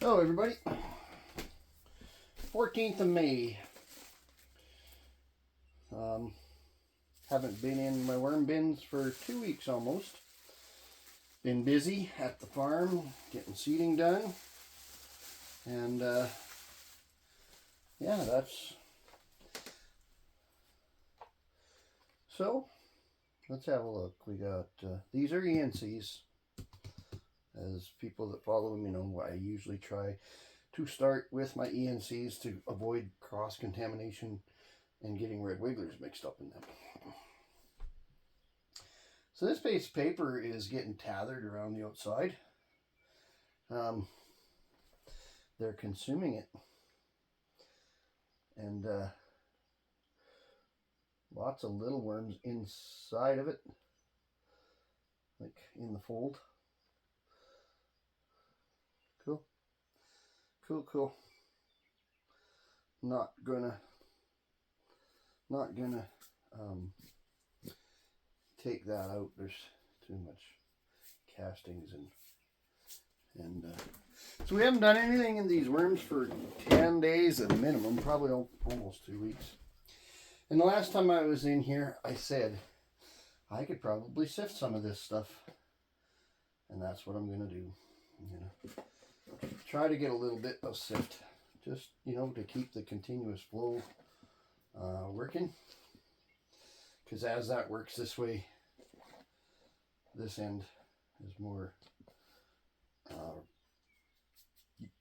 Hello everybody, 14th of May. Haven't been in my worm bins for 2 weeks almost. Been busy at the farm getting seeding done, and yeah, that's so. Let's have a look. We got these are ENCs. As people that follow them, you know, I usually try to start with my ENCs to avoid cross-contamination and getting red wigglers mixed up in them. So this piece of paper is getting tethered around the outside. They're consuming it. And lots of little worms inside of it, like in the fold. Cool. Not gonna take that out. There's too much castings and so we haven't done anything in these worms for 10 days at a minimum, probably almost 2 weeks. And the last time I was in here, I said I could probably sift some of this stuff, and that's what I'm gonna do. I'm gonna try to get a little bit of sift, just, you know, to keep the continuous flow working, because as that works this way, this end is more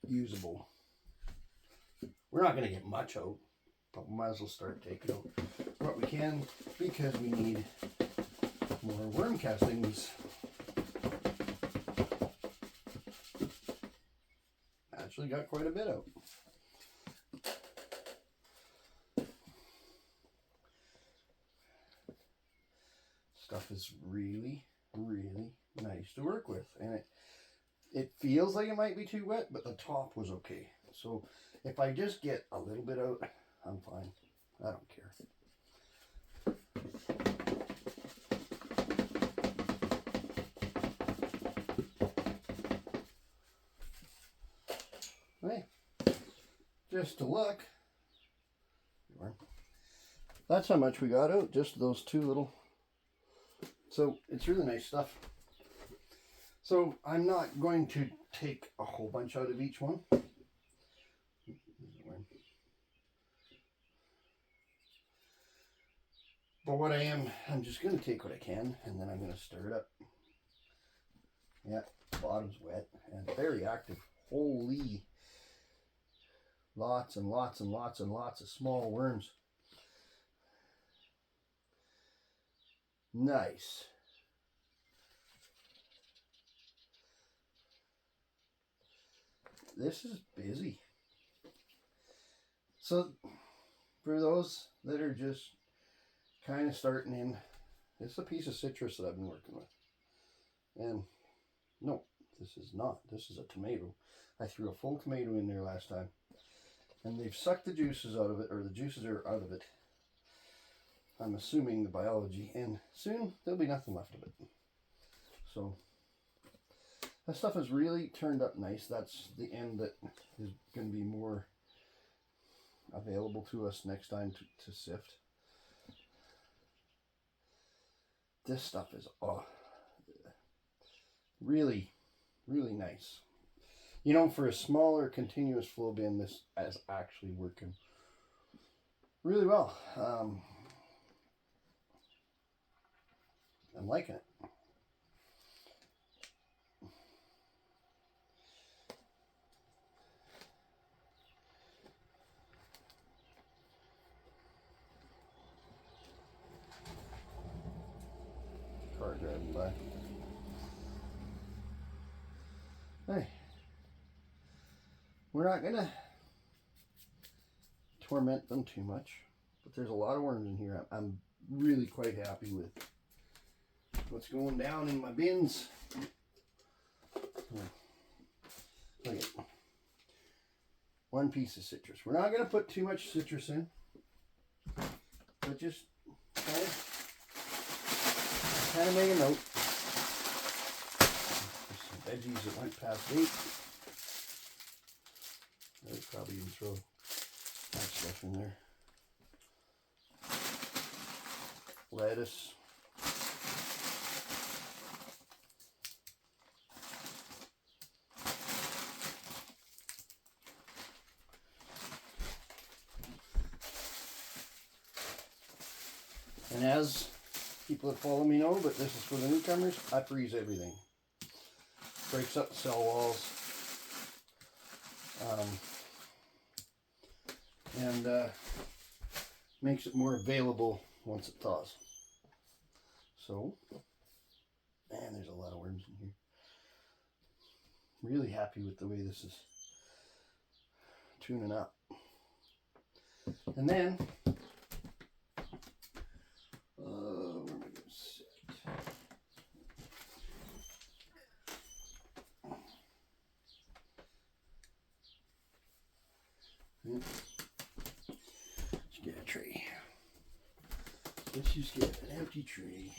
usable. We're not going to get much out, but we might as well start taking out what we can, because we need more worm castings. Actually got quite a bit out. Stuff is really nice to work with, and it feels like it might be too wet, but the top was okay. So if I just get a little bit out, I'm fine. I don't care. Hey, just to look, that's how much we got out, just those two little. So it's really nice stuff. So I'm not going to take a whole bunch out of each one. But what I'm just going to take what I can, and then I'm going to stir it up. Yeah, bottom's wet and very active. Holy, lots and lots of small worms. Nice. This is busy. So for those that are just kind of starting in, it's a piece of citrus that I've been working with. And no, this is not. This is a tomato. I threw a full tomato in there last time, and they've sucked the juices out of it, or the juices are out of it. I'm assuming the biology, and soon there'll be nothing left of it. So that stuff has really turned up nice. That's the end that is going to be more available to us next time to sift. This stuff is really nice. You know, for a smaller continuous flow bin, this is actually working really well. I'm liking it. Car driving by. Hey, we're not gonna torment them too much, but there's a lot of worms in here. I'm really quite happy with what's going down in my bins. Look at one piece of citrus. We're not gonna put too much citrus in, but just kind of make a note. There's some veggies that went past date. throw that stuff in there. Lettuce. And as people that follow me know, but this is for the newcomers, I freeze everything. Breaks up the cell walls. And makes it more available once it thaws. So, man, there's a lot of worms in here. Really happy with the way this is tuning up. And then, where am I going to sit? Let's get a tray. Let's just get an empty tray.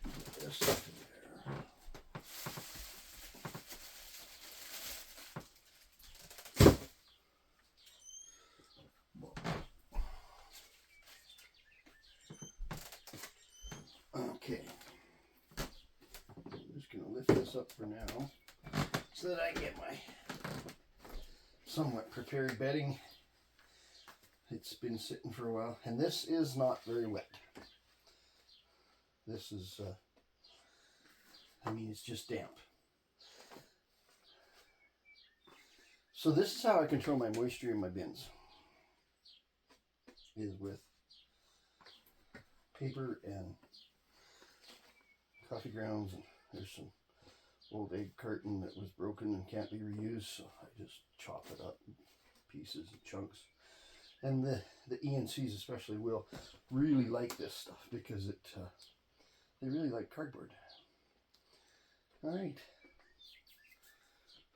Put this stuff in there. Okay. I'm just going to lift this up for now so that I get my somewhat prepared bedding. It's been sitting for a while, and this is not very wet. This is, I mean, it's just damp. So this is how I control my moisture in my bins, is with paper and coffee grounds, and there's some old egg carton that was broken and can't be reused, so I just chop it up in pieces and chunks. And the ENCs especially will really like this stuff because it they really like cardboard. All right,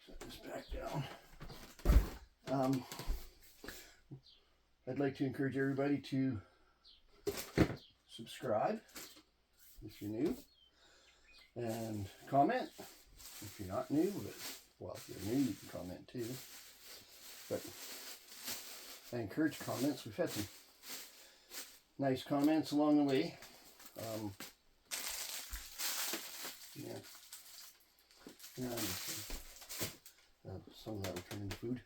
set this back down. I'd like to encourage everybody to subscribe if you're new, and comment if you're not new. But, well, if you're new, you can comment too. But I encourage comments. We've had some nice comments along the way. Some of that will turn into food.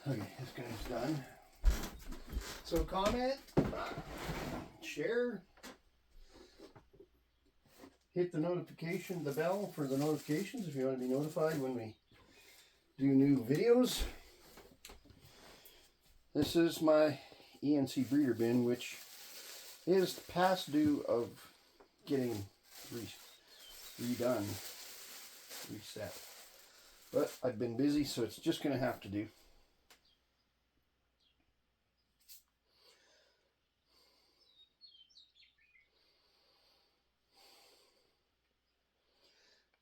Okay, this guy's done. So comment, share, hit the bell for the notifications if you want to be notified when we do new videos. This is my ENC breeder bin, which is past due of getting redone, reset. But I've been busy, so it's just going to have to do.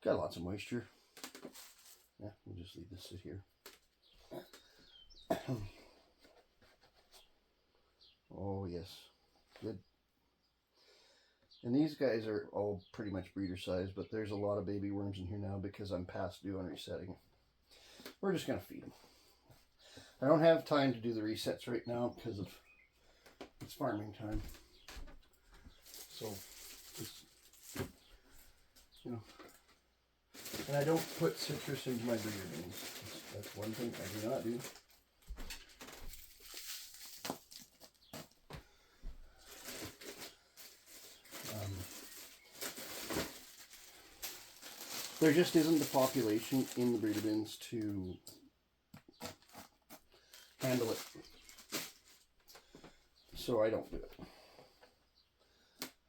Got lots of moisture. Yeah, we'll just leave this sit here. Oh yes, good. And these guys are all pretty much breeder size, but there's a lot of baby worms in here now because I'm past due on resetting. We're just going to feed them. I don't have time to do the resets right now because of it's farming time. So, just, you know. And I don't put citrus into my breeder bins. That's one thing I do not do. There just isn't the population in the breeder bins to handle it. So I don't do it.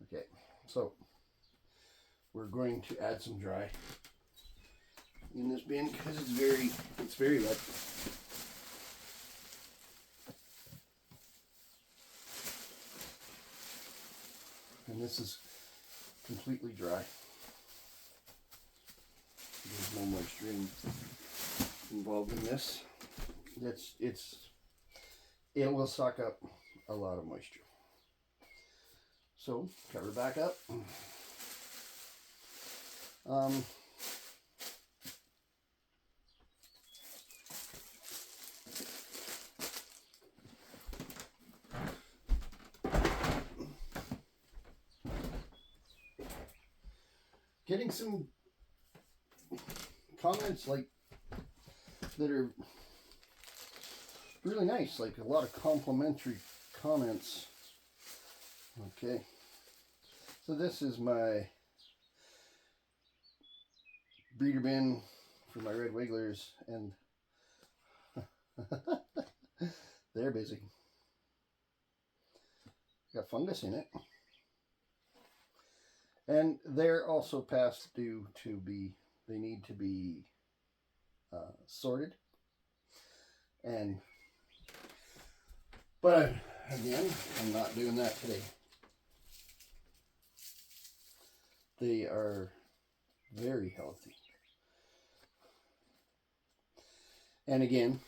Okay, so we're going to add some dry in this bin because it's very wet. And this is completely dry. There's no moisture involved in this. It will suck up a lot of moisture. So cover back up. getting some comments like that are really nice, like a lot of complimentary comments. Okay, so this is my breeder bin for my red wigglers, and they're busy. Got fungus in it, and they're also past due to be, they need to be sorted. And but again, I'm not doing that today. They are very healthy. And again,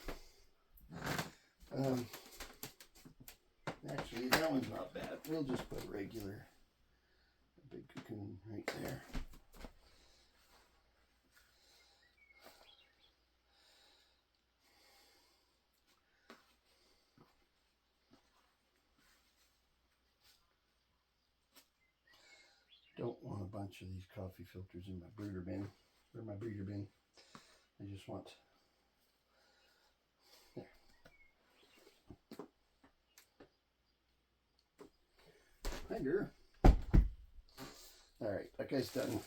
actually that one's not bad. We'll just put a regular, big cocoon right there. Don't want a bunch of these coffee filters in my breeder bin, or my breeder bin. I just want, there. Hi, girl. Alright, that guy's done.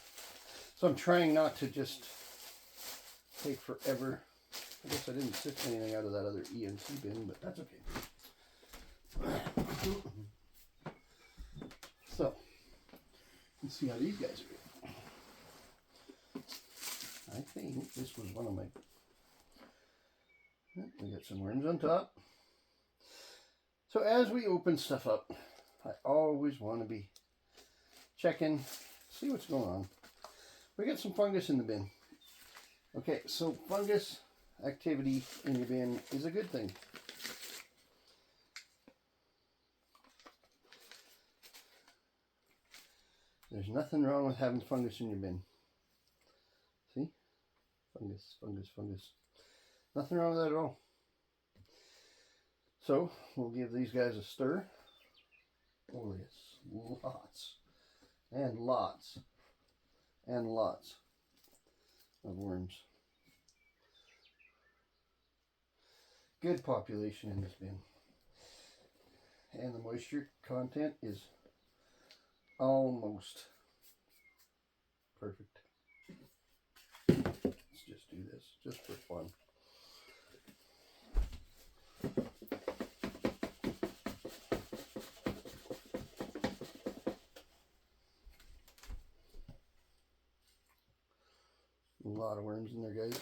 So I'm trying not to just take forever. I guess I didn't sift anything out of that other ENC bin, but that's okay. So, let's see how these guys are doing. I think this was one of my... We got some worms on top. So as we open stuff up, I always want to be checking, see what's going on. We got some fungus in the bin. Okay, so fungus activity in your bin is a good thing. There's nothing wrong with having fungus in your bin. See? Fungus, fungus, fungus. Nothing wrong with that at all. So, we'll give these guys a stir. Oh yes, lots and lots and lots of worms. Good population in this bin. And the moisture content is almost perfect. Let's just do this, just for fun. A lot of worms in there, guys.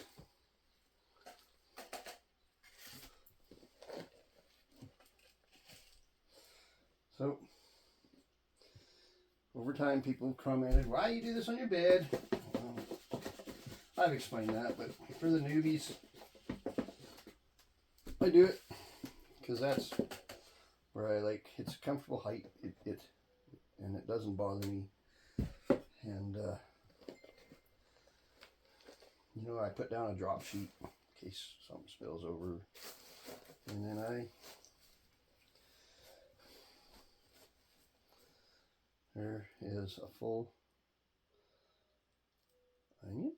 So, over time, people commented, why you do this on your bed? I've explained that, but for the newbies, I do it because that's where I like, it's a comfortable height, and it doesn't bother me. And, you know, I put down a drop sheet in case something spills over, and then there is a full onion.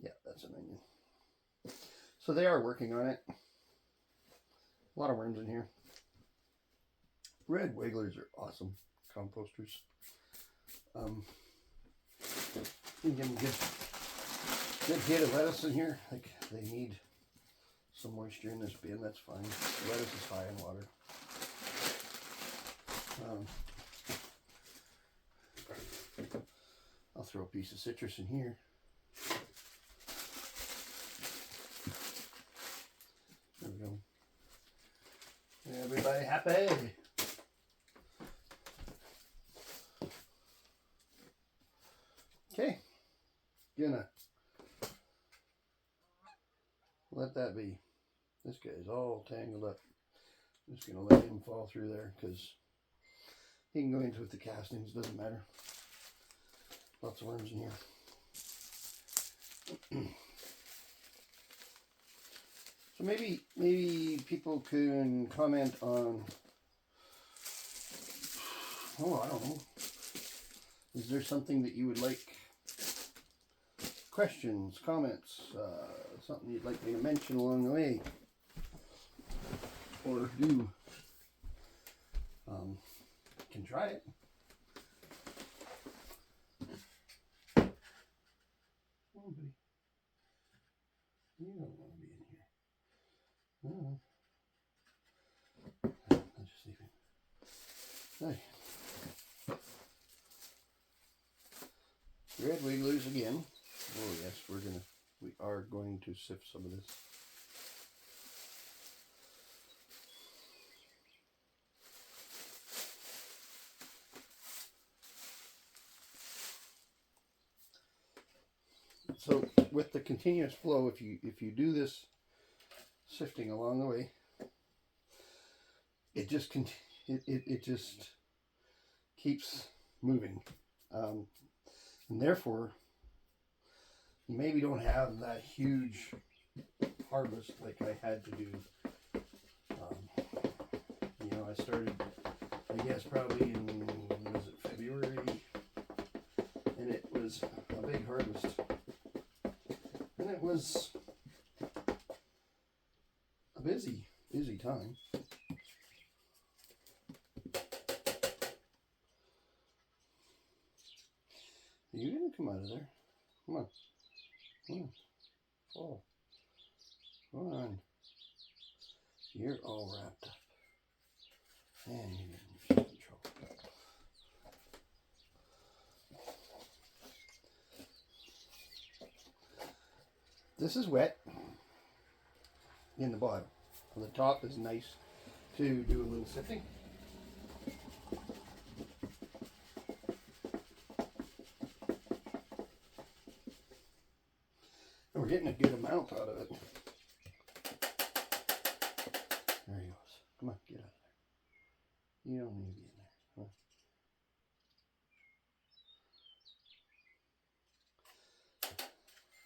Yeah, that's an onion. So they are working on it. A lot of worms in here. Red wigglers are awesome composters. You can get a good hit of lettuce in here. Like, they need some moisture in this bin, that's fine. Lettuce is high in water. I'll throw a piece of citrus in here. There we go. Everybody happy? Okay, gonna let that be. This guy's all tangled up. I'm just gonna let him fall through there because he can go into with the castings, doesn't matter. Lots of worms in here. So maybe people can comment on oh, I don't know. Is there something that you would like? Questions, comments, something you'd like me to mention along the way, or do? Can try it. Oh, buddy. You don't want to be in here. No. I'll just leave him. Hey. Red wigglers again. Oh yes, we are going to sift some of this. So with the continuous flow, if you do this sifting along the way, it just it just keeps moving, and therefore you maybe don't have that huge harvest like I had to do. You know, I started, I guess, probably in, was it February, and it was a big harvest. And it was a busy time. Are you gonna come out of there? Come on. Come on. Oh. Come on. You're all wrapped up. And you're getting yourself in trouble. This is wet in the bottom. On the top is nice to do a little sifting. And we're getting a good amount out of it. There he goes. Come on, get out of there. You don't need to be in there.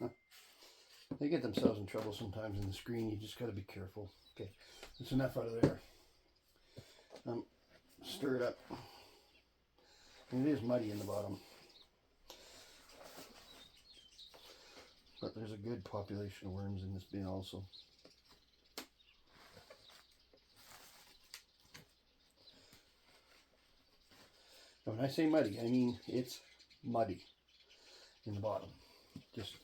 Huh? They get themselves in trouble sometimes in the screen. You just got to be careful. Okay, that's enough out of there. Stir it up. And it is muddy in the bottom, but there's a good population of worms in this bin also. Now, when I say muddy, I mean it's muddy in the bottom. Just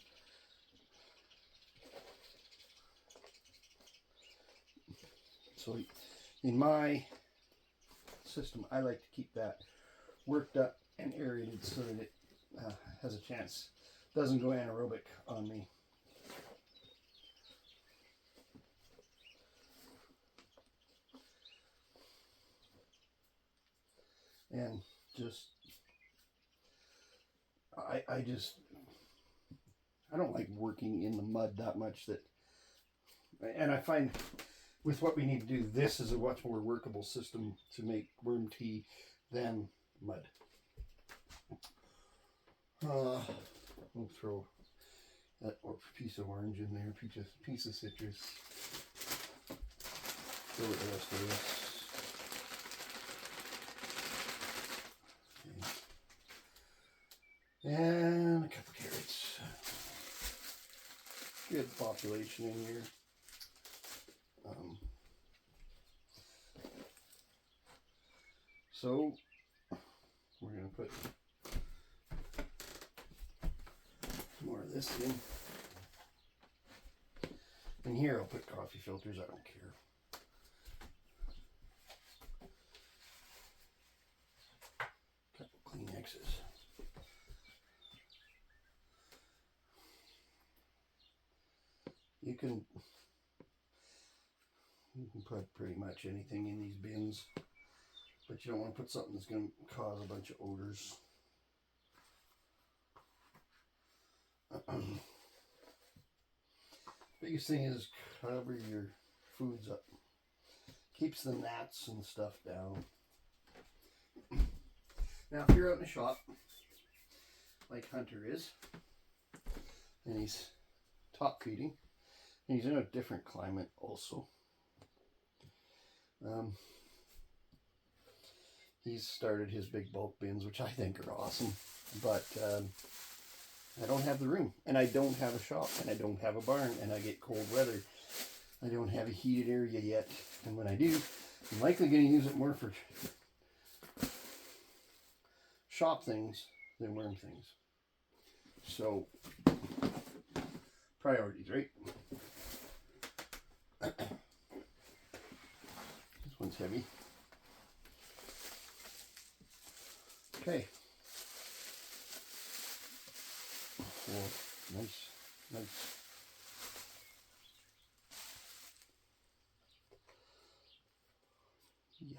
so in my system, I like to keep that worked up and aerated so that it has a chance, doesn't go anaerobic on me. And just I don't like working in the mud that much, that, and I find with what we need to do, this is a much more workable system to make worm tea than mud. We'll throw that piece of orange in there, piece of citrus. Throw the rest of this. Okay. And a couple carrots. Good population in here. So we're going to put more of this in. And here I'll put coffee filters, I don't care. Couple Kleenexes. You can put pretty much anything in these bins, but you don't want to put something that's going to cause a bunch of odors. Biggest thing is cover your foods up. Keeps the gnats and stuff down. Now if you're out in the shop, like Hunter is, and he's top feeding, and he's in a different climate he's started his big bulk bins, which I think are awesome. But I don't have the room, and I don't have a shop, and I don't have a barn, and I get cold weather. I don't have a heated area yet, and when I do, I'm likely going to use it more for shop things than worm things. So, priorities, right? This one's heavy. Okay. Oh, nice. Yeah.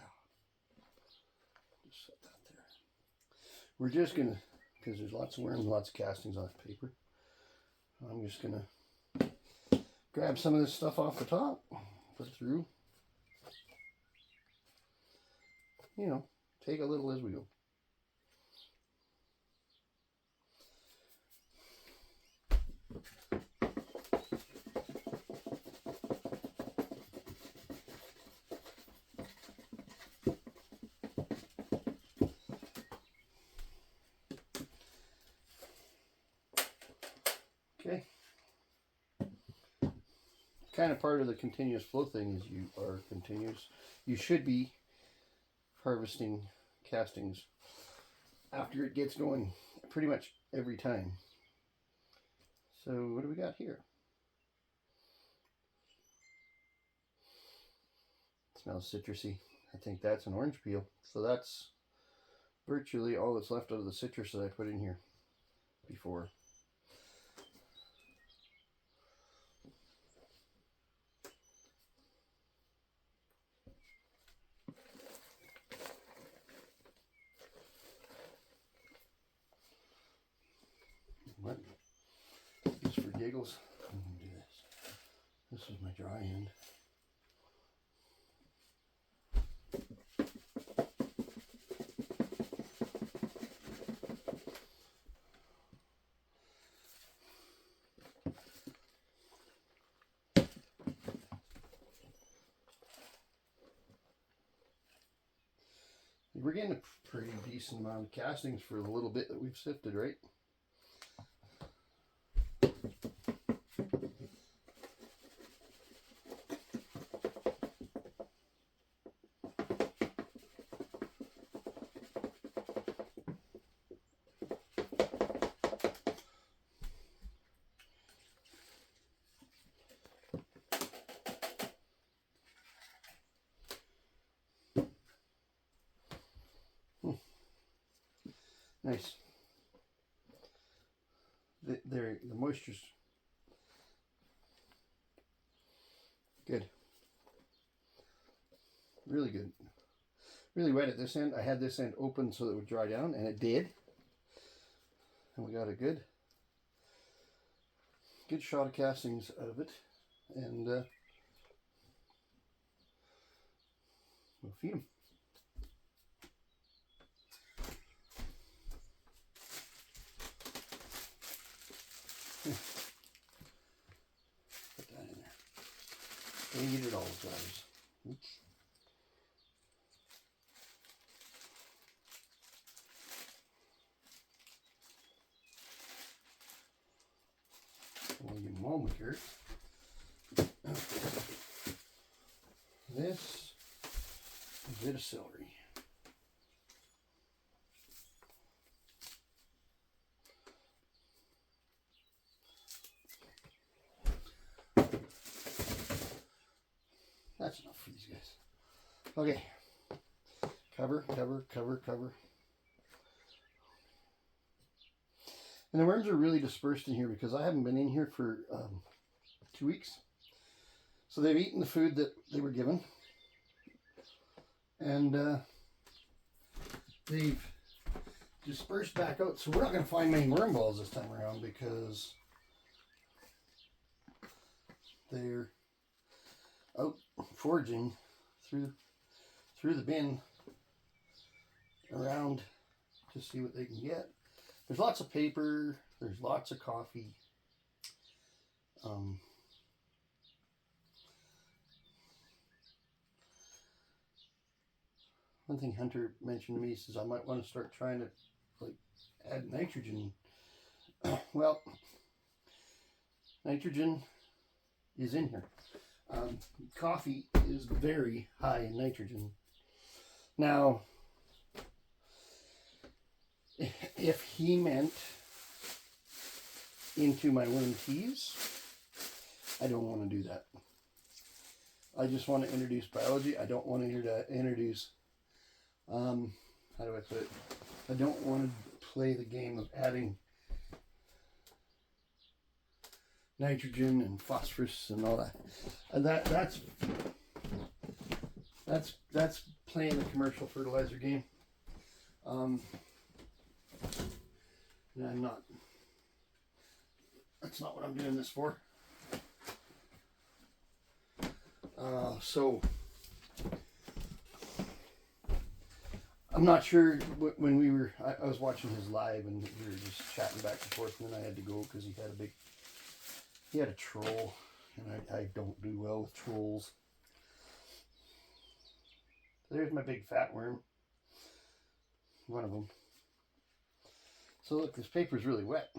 Just set that there. We're just gonna, because there's lots of worms, lots of castings on the paper. I'm just gonna grab some of this stuff off the top, put it through. You know, take a little as we go. Okay. Kind of part of the continuous flow thing is you should be harvesting castings after it gets going pretty much every time. So what do we got here? It smells citrusy. I think that's an orange peel. So that's virtually all that's left out of the citrus that I put in here before. What? Just for giggles, I'm going to do this. This is my dry end. We're getting a pretty decent amount of castings for the little bit that we've sifted, right? Nice. The moisture's good. Really good. Really wet at this end. I had this end open so that it would dry down, and it did. And we got a good shot of castings out of it. And we'll feed them. Put that in there. Don't eat it all, guys. Oops. Well, you moment here. This is a bit of celery. That's enough for these guys. Okay. Cover. And the worms are really dispersed in here because I haven't been in here for 2 weeks. So they've eaten the food that they were given. And they've dispersed back out. So we're not going to find many worm balls this time around because they're out foraging through the bin around to see what they can get. There's lots of paper, there's lots of coffee. one thing Hunter mentioned to me, he says I might want to start trying to like add nitrogen. Well, nitrogen is in here. Coffee is very high in nitrogen. Now, if he meant into my worm teas, I don't want to do that. I just want to introduce biology. I don't want to introduce, how do I put it? I don't want to play the game of adding nitrogen and phosphorus and all that. And that's playing the commercial fertilizer game. And I'm not. That's not what I'm doing this for. So I'm not sure when we were. I was watching his live and we were just chatting back and forth, and then I had to go because he had a troll, and I don't do well with trolls. There's my big fat worm. One of them. So look, this paper's really wet.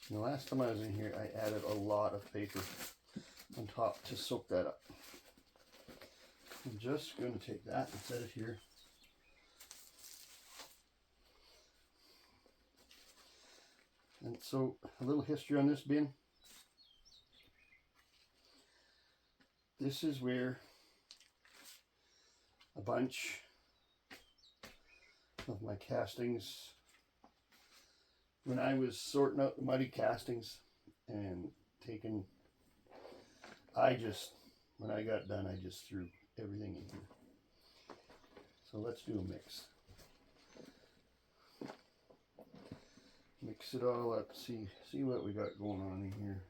And the last time I was in here, I added a lot of paper on top to soak that up. I'm just going to take that and set it here. And so, a little history on this bin. This is where a bunch of my castings, when I was sorting out the muddy castings and taking, when I got done, I just threw everything in here. So let's do a mix. Mix it all up, see what we got going on in here.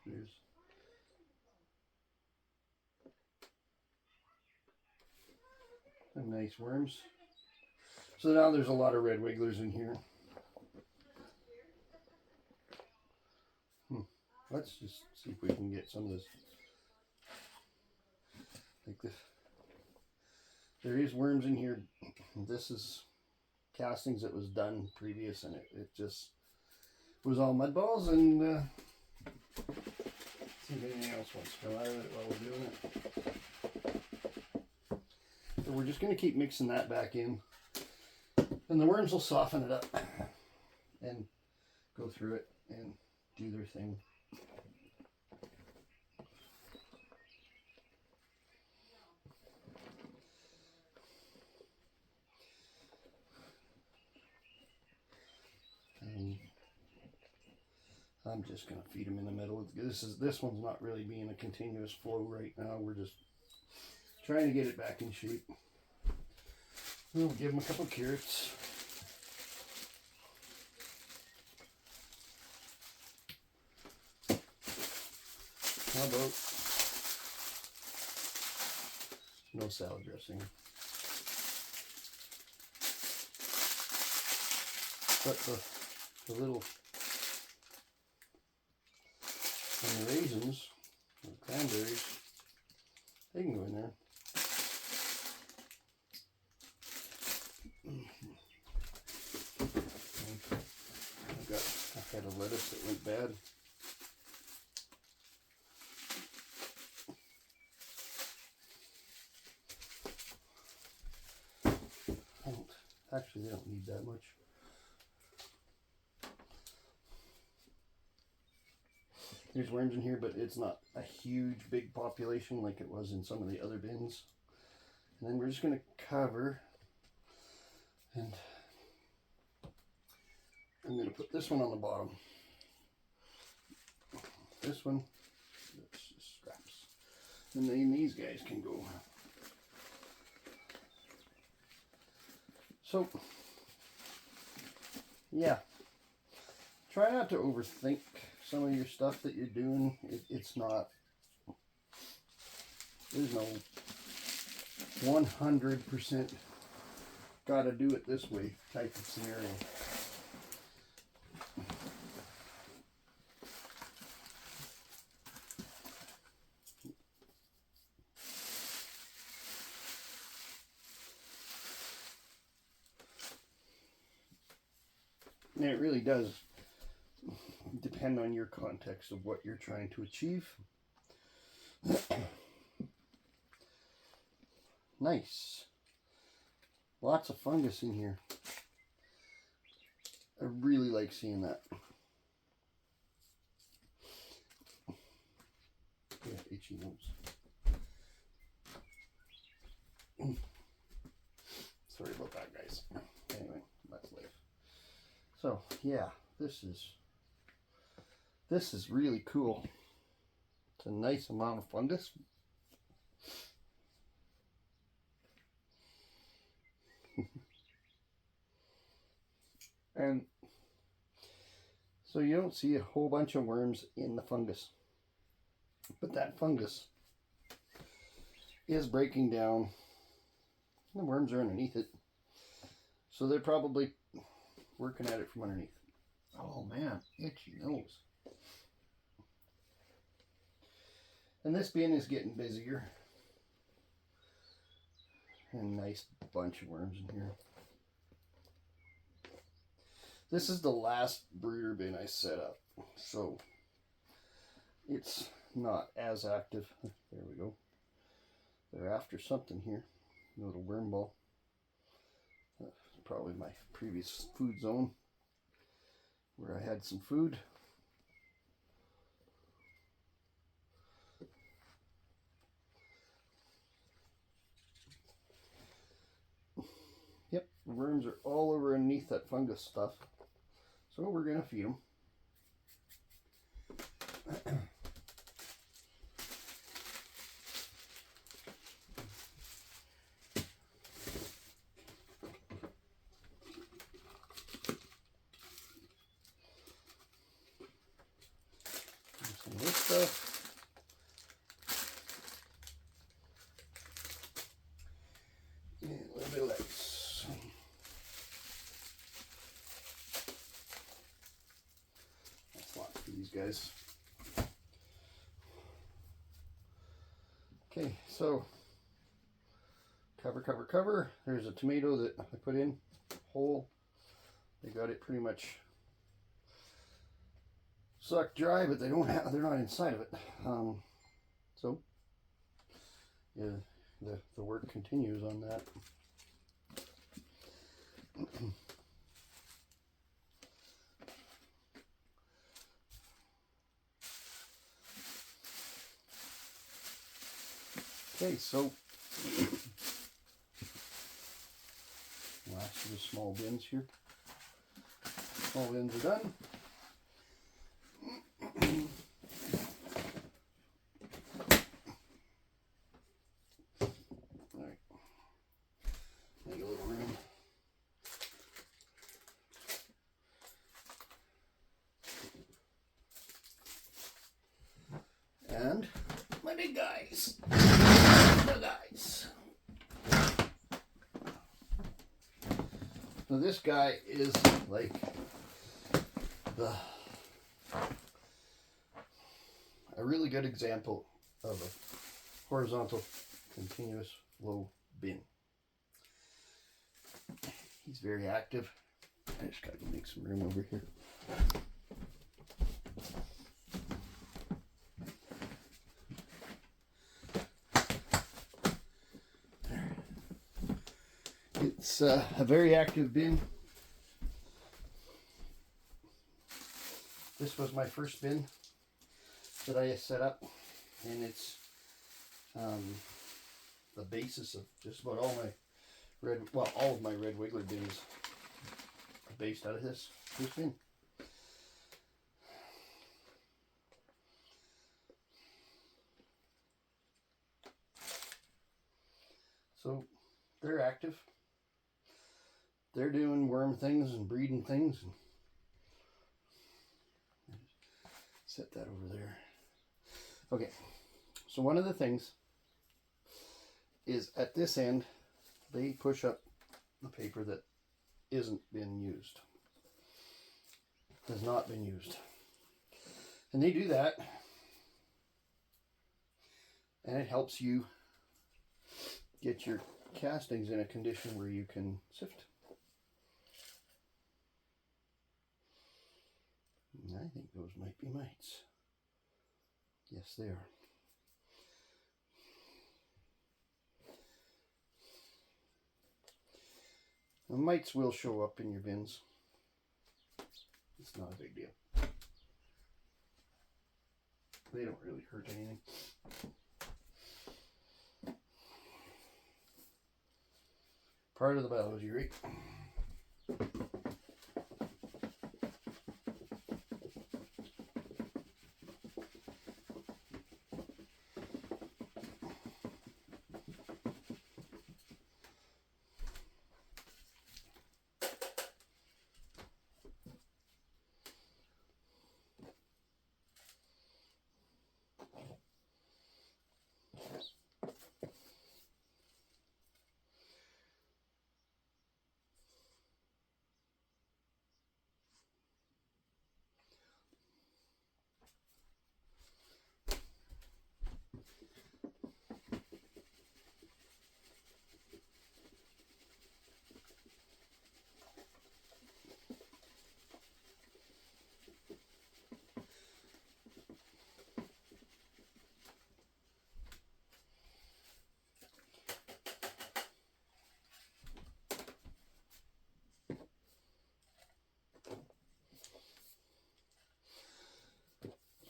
There's some nice worms. So now there's a lot of red wigglers in here. Let's just see if we can get some of this like this. There is worms in here. This is castings that was done previous, and it just was all mud balls. And see if anything else wants to come out of it while we're doing it. So we're just going to keep mixing that back in, and the worms will soften it up and go through it and do their thing. I'm just going to feed them in the middle. This one's not really being a continuous flow right now. We're just trying to get it back in shape. We'll give them a couple of carrots. How about no salad dressing? But the little and the raisins, the cranberries, they can go in there. I had a lettuce that went bad. Actually, they don't need that much. There's worms in here, but it's not a huge, big population like it was in some of the other bins. And then we're just going to cover, and I'm going to put this one on the bottom. This one, that's just scraps. And then these guys can go. So, yeah, try not to overthink some of your stuff that you're doing. It's not, there's no 100% gotta do it this way type of scenario. And it really does depend on your context of what you're trying to achieve. Nice. Lots of fungus in here. I really like seeing that. Yeah, itchy nose. Sorry about that, guys. Anyway, that's life. So yeah, this is really cool. It's a nice amount of fungus. And so you don't see a whole bunch of worms in the fungus, but that fungus is breaking down. The worms are underneath it, so they're probably working at it from underneath. Oh man, itchy nose. And this bin is getting busier. And nice bunch of worms in here. This is the last breeder bin I set up, so it's not as active. There we go. They're after something here. A little worm ball. Probably my previous food zone where I had some food. Yep, the worms are all over underneath that fungus stuff. So we're going to feed them. Some of this stuff. And a little bit of lettuce. That's a lot for these guys. Okay, so cover. There's a tomato that I put in whole. They got it pretty much sucked dry, but they're not inside of it. So yeah, the work continues on that. Okay, so last of the small bins here. Small bins are done. Alright. Make a little room. And my big guys. The guys. So this guy is like a really good example of a horizontal continuous flow bin. He's very active. I just gotta make some room over here. It's a very active bin. This was my first bin that I set up, and it's the basis of just about all of my red wiggler bins are based out of this bin. So they're active. They're doing worm things and breeding things. Set that over there. Okay, so one of the things is at this end, they push up the paper that isn't been used, has not been used. And they do that, and it helps you get your castings in a condition where you can sift. I think those might be mites. Yes, they are. The mites will show up in your bins. It's not a big deal. They don't really hurt anything. Part of the biology, right?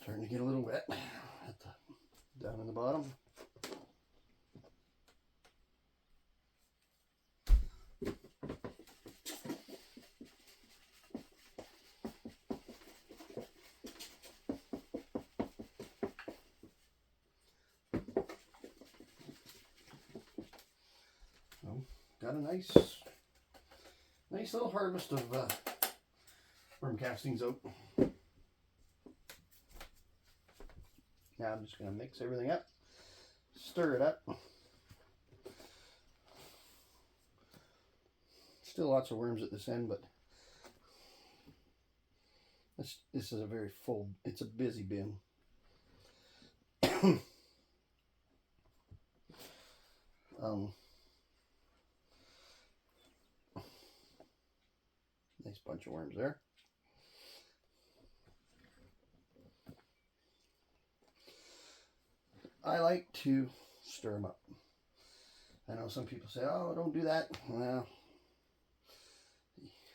Starting to get a little wet down in the bottom. So, got a nice little harvest of worm castings out. Now I'm just going to mix everything up, stir it up. Still lots of worms at this end, but this is a very full, it's a busy bin. Nice bunch of worms there. I like to stir them up. I know some people say, oh, don't do that. Well,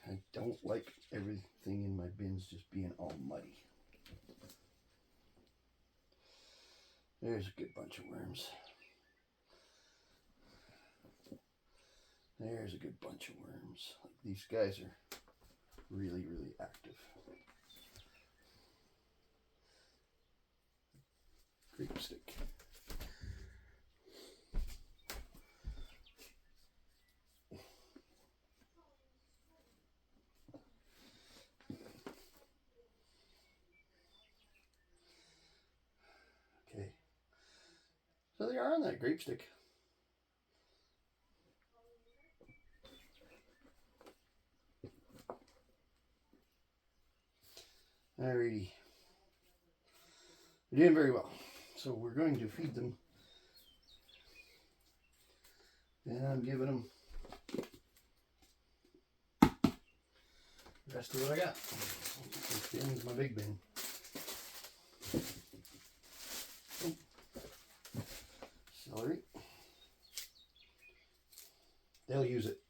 I don't like everything in my bins just being all muddy. There's a good bunch of worms. There's a good bunch of worms. These guys are really, really active. Grape stick. Okay. So they are on that grape stick. Alrighty. They're doing very well. So we're going to feed them. And I'm giving them the rest of what I got. This bin's my big bin. Celery. They'll use it.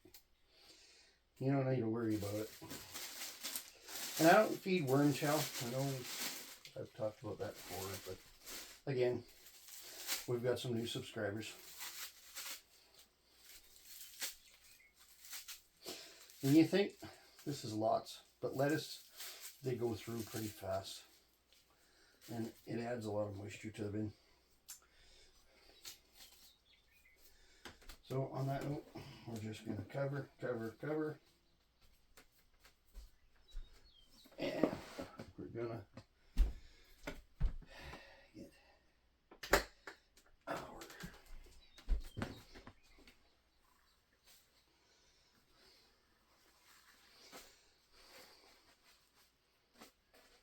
You don't need to worry about it. And I don't feed worm chow. I know I've talked about that before, but again, we've got some new subscribers. And you think this is lots, but lettuce, they go through pretty fast. And it adds a lot of moisture to the bin. So on that note, we're just going to cover. And we're going to get our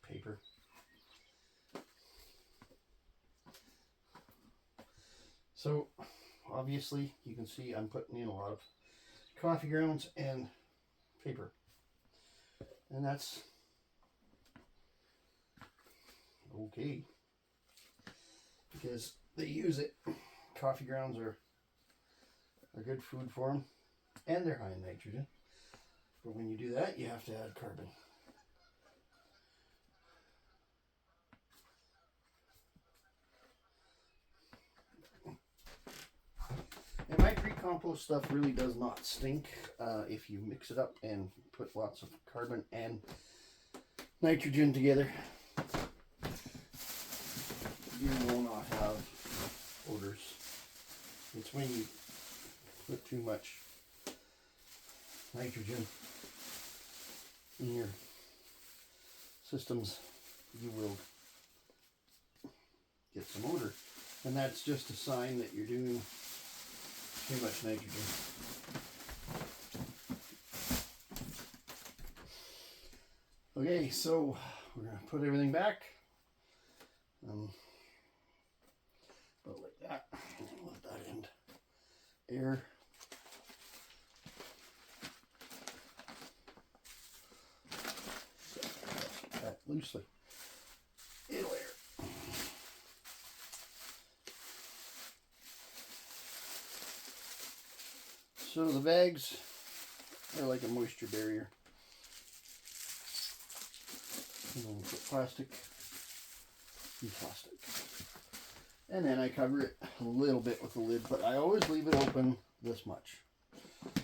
paper. So obviously you can see I'm putting in a lot of coffee grounds and paper. And that's okay, because they use it. Coffee grounds are a good food for them, and they're high in nitrogen. But when you do that, you have to add carbon. And my pre-compost stuff really does not stink if you mix it up and put lots of carbon and nitrogen together. You will not have odors. It's when you put too much nitrogen in your systems, you will get some odor. And that's just a sign that you're doing too much nitrogen. Okay, so we're going to put everything back. About like that. And let that end air. Set that loosely. It'll air. So the bags are like a moisture barrier. And then we put plastic and plastic. And then I cover it a little bit with the lid, but I always leave it open this much.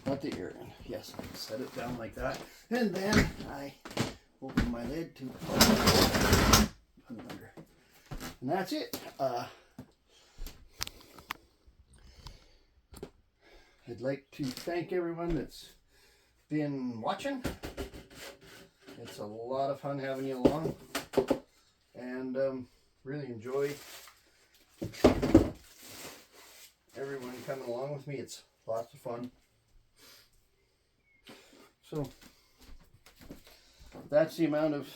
Let the air in. Yes, I set it down like that. And then I open my lid to put it under. And that's it. I'd like to thank everyone that's been watching. It's a lot of fun having you along, and really enjoy everyone coming along with me. It's lots of fun. So that's the amount of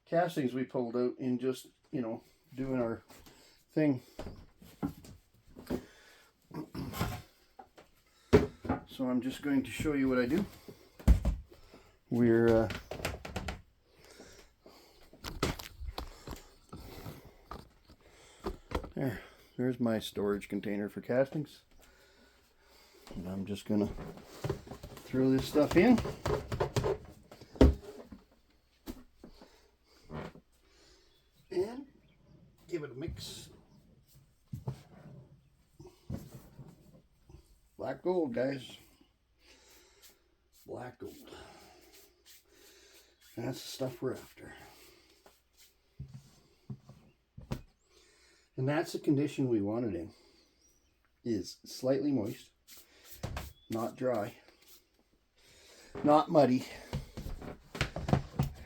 castings we pulled out in just, you know, doing our thing. So I'm just going to show you what I do. We're there's my storage container for castings, and I'm just gonna throw this stuff in. And give it a mix. Black gold, guys. Black gold. That's the stuff we're after. And that's the condition we want it in. Is slightly moist, not dry, not muddy.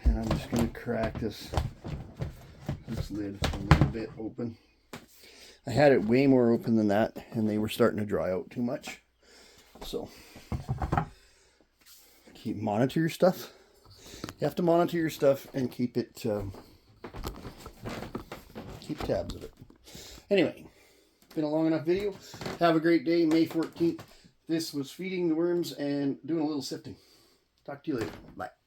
And I'm just going to crack this lid a little bit open. I had it way more open than that, and they were starting to dry out too much. So monitor your stuff. You have to monitor your stuff and keep it, keep tabs of it. Anyway, been a long enough video. Have a great day, May 14th. This was feeding the worms and doing a little sifting. Talk to you later. Bye.